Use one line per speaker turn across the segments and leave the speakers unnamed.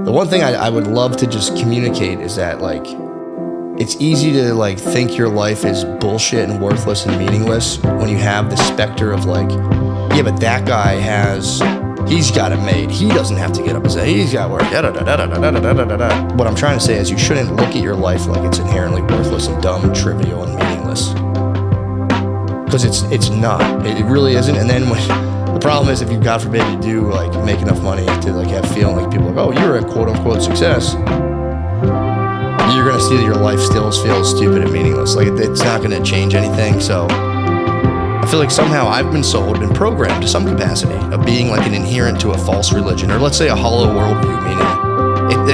The one thing I would love to just communicate is that, like, it's easy to, like, think your life is bullshit and worthless and meaningless when you have the specter of, like, yeah, but that guy he's got it made. He doesn't have to get up and say, he's got work. What I'm trying to say is you shouldn't look at your life like it's inherently worthless and dumb and trivial and meaningless. Because it's not. It really isn't. And then the problem is, if you, God forbid, you do, like, make enough money to, like, have feeling like people are like, oh, you're a quote unquote success, you're gonna see that your life still feels stupid and meaningless. Like, it's not gonna change anything. So I feel like somehow I've been been programmed to some capacity of being like an adherent to a false religion, or let's say a hollow worldview, meaning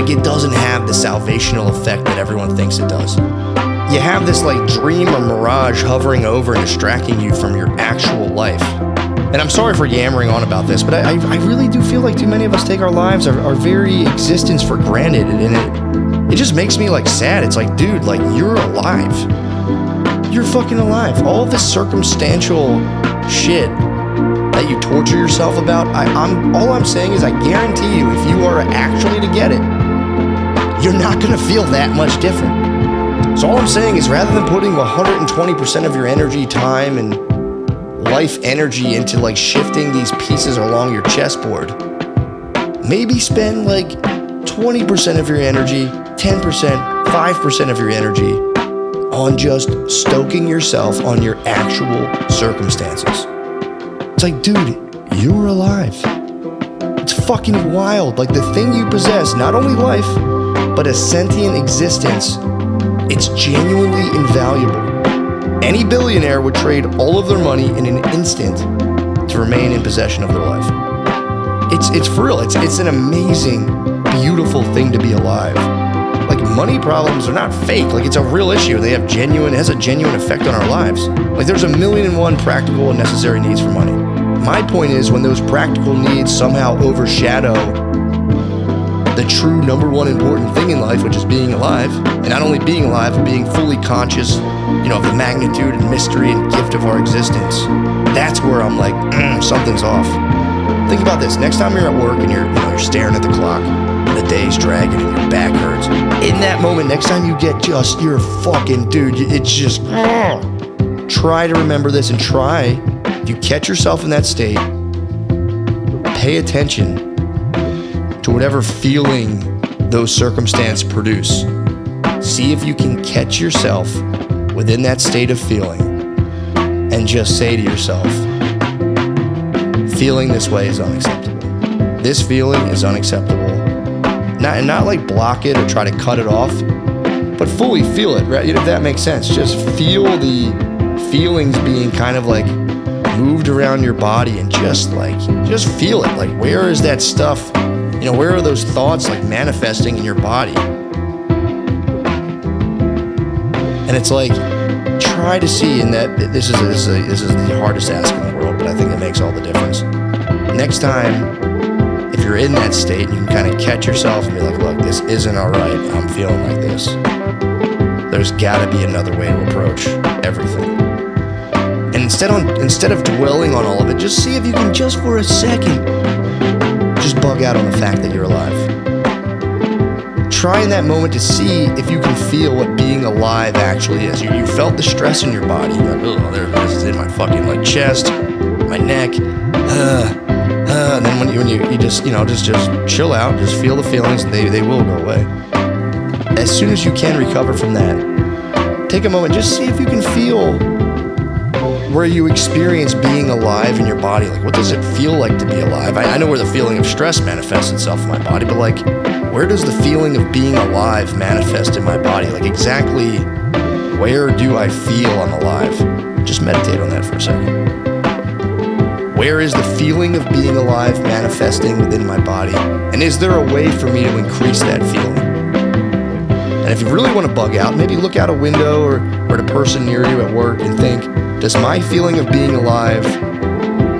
it doesn't have the salvational effect that everyone thinks it does. You have this, like, dream or mirage hovering over and distracting you from your actual life. And I'm sorry for yammering on about this, but I really do feel like too many of us take our lives, our very existence, for granted, and it just makes me, like, sad. It's like, dude, like, you're alive. You're fucking alive. All of this circumstantial shit that you torture yourself about, all I'm saying is I guarantee you, if you are actually to get it, you're not gonna feel that much different. So all I'm saying is, rather than putting 120% of your energy, time, and life energy into, like, shifting these pieces along your chessboard, maybe spend, like, 20% of your energy, 10%, 5% of your energy on just stoking yourself on your actual circumstances. It's like, dude, you're alive. It's fucking wild. Like, the thing you possess, not only life, but a sentient existence, it's genuinely invaluable. Any billionaire would trade all of their money in an instant to remain in possession of their life. It's for real. It's an amazing, beautiful thing to be alive. Like, money problems are not fake. Like, it's a real issue. It has a genuine effect on our lives. Like, there's 1,000,001 practical and necessary needs for money. My point is, when those practical needs somehow overshadow the true number one important thing in life, which is being alive, and not only being alive, but being fully conscious, of the magnitude and mystery and gift of our existence, that's where I'm like, something's off. Think about this. Next time you're at work and you're staring at the clock, and the day's dragging and your back hurts, in that moment, next time you get you're fucking, dude, it's just, try to remember this, and try, if you catch yourself in that state, pay attention to whatever feeling those circumstances produce. See if you can catch yourself within that state of feeling and just say to yourself, feeling this way is unacceptable. This feeling is unacceptable. Not like block it or try to cut it off, but fully feel it, right? If that makes sense. Just feel the feelings being kind of like moved around your body, and just feel it. Like, where is that stuff? Where are those thoughts, like, manifesting in your body? And it's like, try to see, and that this is the hardest ask in the world, but I think it makes all the difference. Next time, if you're in that state and you can kind of catch yourself and be like, look, this isn't all right. I'm feeling like this. There's got to be another way to approach everything. And instead of dwelling on all of it, just see if you can, just for a second, just bug out on the fact that you're alive. Try in that moment to see if you can feel what being alive actually is. You felt the stress in your body. You're like, oh, this is in my fucking, like, chest, my neck, and then when you just chill out, just feel the feelings, and they will go away. As soon as you can recover from that, take a moment, just see if you can feel where you experience being alive in your body. Like, what does it feel like to be alive? I know where the feeling of stress manifests itself in my body, but, like, where does the feeling of being alive manifest in my body? Like, exactly where do I feel I'm alive? Just meditate on that for a second. Where is the feeling of being alive manifesting within my body? And is there a way for me to increase that feeling? And if you really want to bug out, maybe look out a window or at a person near you at work and think, does my feeling of being alive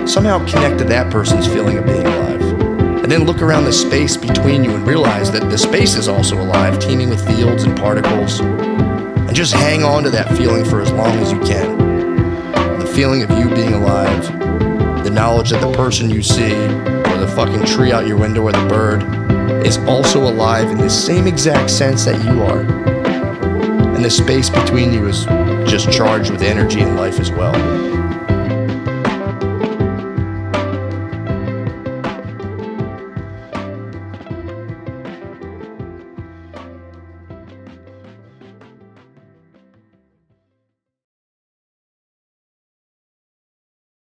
somehow connect to that person's feeling of being alive? And then look around the space between you and realize that the space is also alive, teeming with fields and particles. And just hang on to that feeling for as long as you can. The feeling of you being alive, the knowledge that the person you see, or or the fucking tree out your window or the bird is also alive in the same exact sense that you are. And the space between you is just charged with energy and life as well.